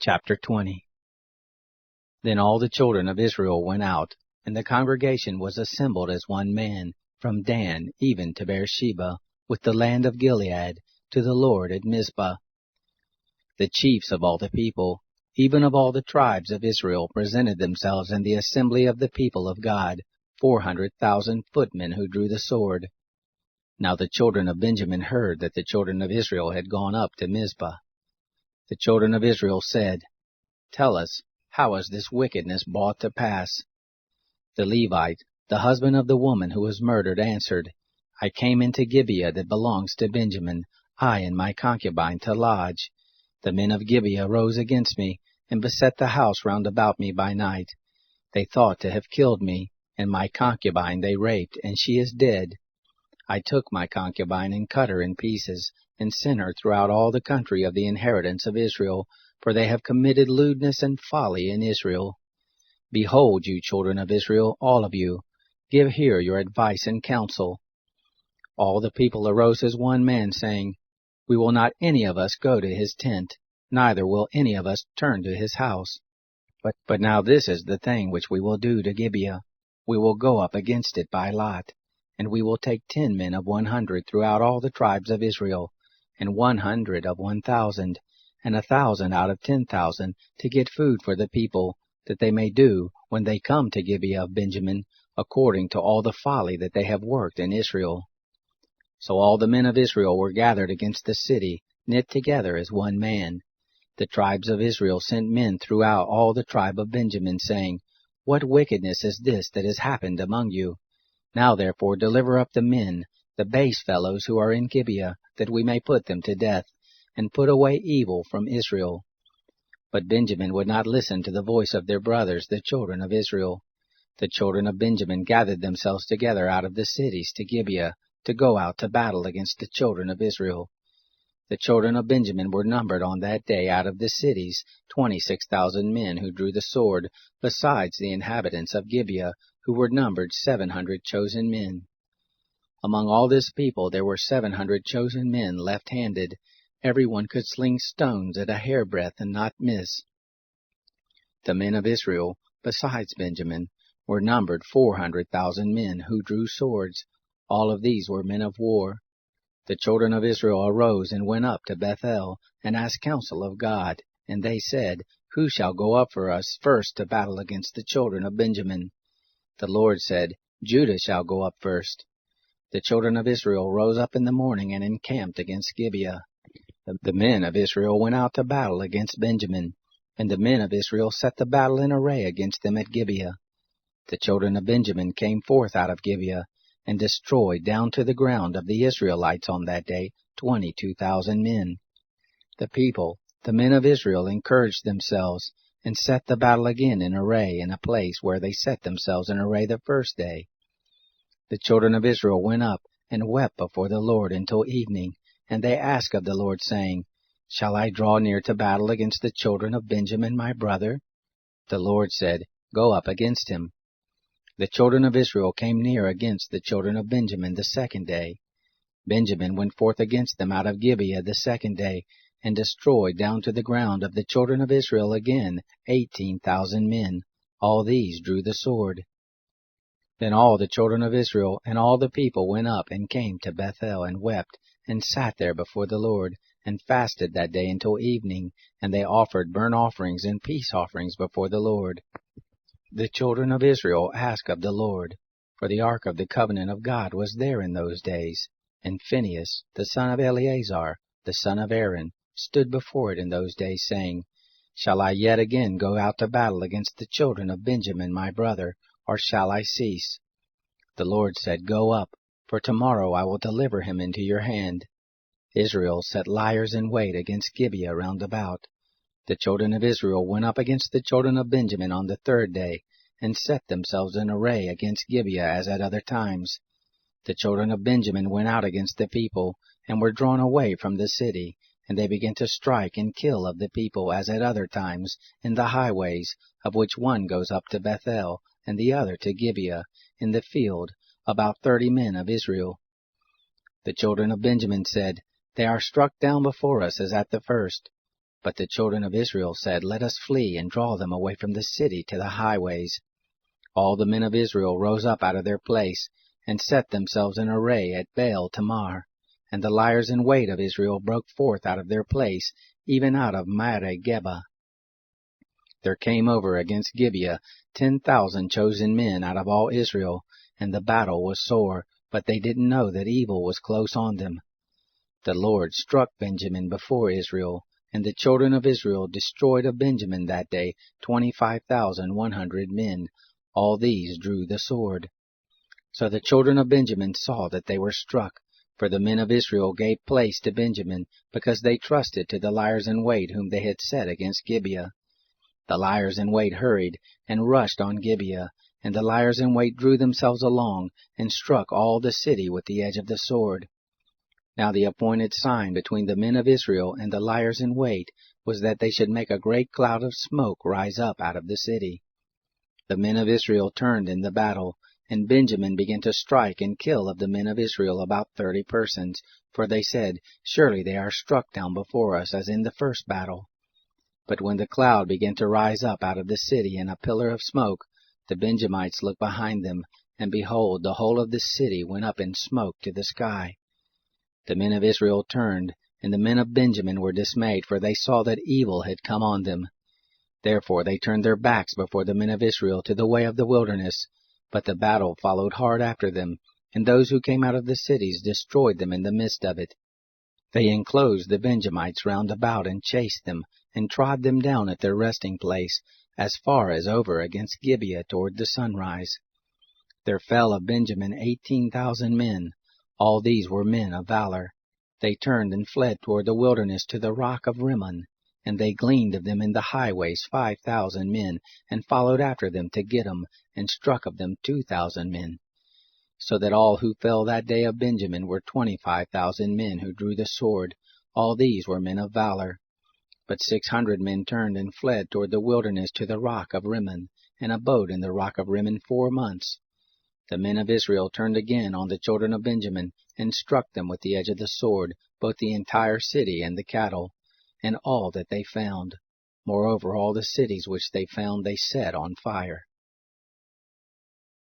Chapter 20. Then all the children of Israel went out, and the congregation was assembled as one man, from Dan even to Beersheba, with the land of Gilead, to the Lord at Mizpah. The chiefs of all the people, even of all the tribes of Israel, presented themselves in the assembly of the people of God, 400,000 footmen who drew the sword. Now the children of Benjamin heard that the children of Israel had gone up to Mizpah. The children of Israel said, "Tell us, how is this wickedness brought to pass?" The Levite, the husband of the woman who was murdered, answered, "I came into Gibeah that belongs to Benjamin, I and my concubine, to lodge. The men of Gibeah rose against me, and beset the house round about me by night. They thought to have killed me, and my concubine they raped, and she is dead. I took my concubine and cut her in pieces, and sent her throughout all the country of the inheritance of Israel, for they have committed lewdness and folly in Israel. Behold, you children of Israel, all of you, give here your advice and counsel." All the people arose as one man, saying, "We will not any of us go to his tent, neither will any of us turn to his house. But now this is the thing which we will do to Gibeah. We will go up against it by lot, and we will take 10 men of 100 throughout all the tribes of Israel, and 100 of 1,000, and 1,000 out of 10,000, to get food for the people, that they may do, when they come to Gibeah of Benjamin, according to all the folly that they have worked in Israel." So all the men of Israel were gathered against the city, knit together as one man. The tribes of Israel sent men throughout all the tribe of Benjamin, saying, "What wickedness is this that has happened among you? Now therefore deliver up the men, the base fellows who are in Gibeah, that we may put them to death, and put away evil from Israel." But Benjamin would not listen to the voice of their brothers, the children of Israel. The children of Benjamin gathered themselves together out of the cities to Gibeah, to go out to battle against the children of Israel. The children of Benjamin were numbered on that day out of the cities 26,000 men who drew the sword, besides the inhabitants of Gibeah, who were numbered 700 chosen men. Among all this people there were 700 chosen men left-handed. Every one could sling stones at a hairbreadth and not miss. The men of Israel, besides Benjamin, were numbered 400,000 men who drew swords. All of these were men of war. The children of Israel arose and went up to Bethel, and asked counsel of God. And they said, "Who shall go up for us first to battle against the children of Benjamin?" The Lord said, "Judah shall go up first." The children of Israel rose up in the morning and encamped against Gibeah. The men of Israel went out to battle against Benjamin, and the men of Israel set the battle in array against them at Gibeah. The children of Benjamin came forth out of Gibeah, and destroyed down to the ground of the Israelites on that day 22,000 men. The people, the men of Israel, encouraged themselves, and set the battle again in array in a place where they set themselves in array the first day. The children of Israel went up and wept before the Lord until evening, and they asked of the Lord, saying, "Shall I draw near to battle against the children of Benjamin my brother?" The Lord said, "Go up against him." The children of Israel came near against the children of Benjamin the second day. Benjamin went forth against them out of Gibeah the second day, and destroyed down to the ground of the children of Israel again 18,000 men. All these drew the sword. Then all the children of Israel and all the people went up and came to Bethel, and wept, and sat there before the Lord, and fasted that day until evening, and they offered burnt offerings and peace offerings before the Lord. The children of Israel asked of the Lord, for the ark of the covenant of God was there in those days, and Phinehas, the son of Eleazar, the son of Aaron, stood before it in those days, saying, "Shall I yet again go out to battle against the children of Benjamin my brother, or shall I cease?" The Lord said, "Go up, for tomorrow I will deliver him into your hand." Israel set liers in wait against Gibeah round about. The children of Israel went up against the children of Benjamin on the third day, and set themselves in array against Gibeah as at other times. The children of Benjamin went out against the people, and were drawn away from the city, and they began to strike and kill of the people as at other times, in the highways, of which one goes up to Bethel, and the other to Gibeah, in the field, about 30 men of Israel. The children of Benjamin said, "They are struck down before us as at the first." But the children of Israel said, Let us flee and draw them away from the city to the highways. All the men of Israel rose up out of their place, and set themselves in array at Baal Tamar. And the liers in wait of Israel broke forth out of their place, even out of Mare-Geba. There came over against Gibeah 10,000 chosen men out of all Israel, and the battle was sore, but they didn't know that evil was close on them. The Lord struck Benjamin before Israel, and the children of Israel destroyed of Benjamin that day 25,100 men. All these drew the sword. So the children of Benjamin saw that they were struck, for the men of Israel gave place to Benjamin, because they trusted to the liers in wait whom they had set against Gibeah. The liers in wait hurried, and rushed on Gibeah, and the liers in wait drew themselves along, and struck all the city with the edge of the sword. Now the appointed sign between the men of Israel and the liers in wait was that they should make a great cloud of smoke rise up out of the city. The men of Israel turned in the battle, and Benjamin began to strike and kill of the men of Israel about 30 persons, for they said, Surely they are struck down before us as in the first battle. But when the cloud began to rise up out of the city in a pillar of smoke, the Benjamites looked behind them, and behold, the whole of the city went up in smoke to the sky. The men of Israel turned, and the men of Benjamin were dismayed, for they saw that evil had come on them. Therefore they turned their backs before the men of Israel to the way of the wilderness. But the battle followed hard after them, and those who came out of the cities destroyed them in the midst of it. They enclosed the Benjamites round about, and chased them, and trod them down at their resting place, as far as over against Gibeah toward the sunrise. There fell of Benjamin 18,000 men. All these were men of valor. They turned and fled toward the wilderness to the rock of Rimmon. And they gleaned of them in the highways 5,000 men, and followed after them to Gidom, and struck of them 2,000 men. So that all who fell that day of Benjamin were 25,000 men who drew the sword. All these were men of valor. But 600 men turned and fled toward the wilderness to the rock of Rimmon, and abode in the rock of Rimmon 4 months. The men of Israel turned again on the children of Benjamin, and struck them with the edge of the sword, both the entire city and the cattle, and all that they found. Moreover, all the cities which they found they set on fire.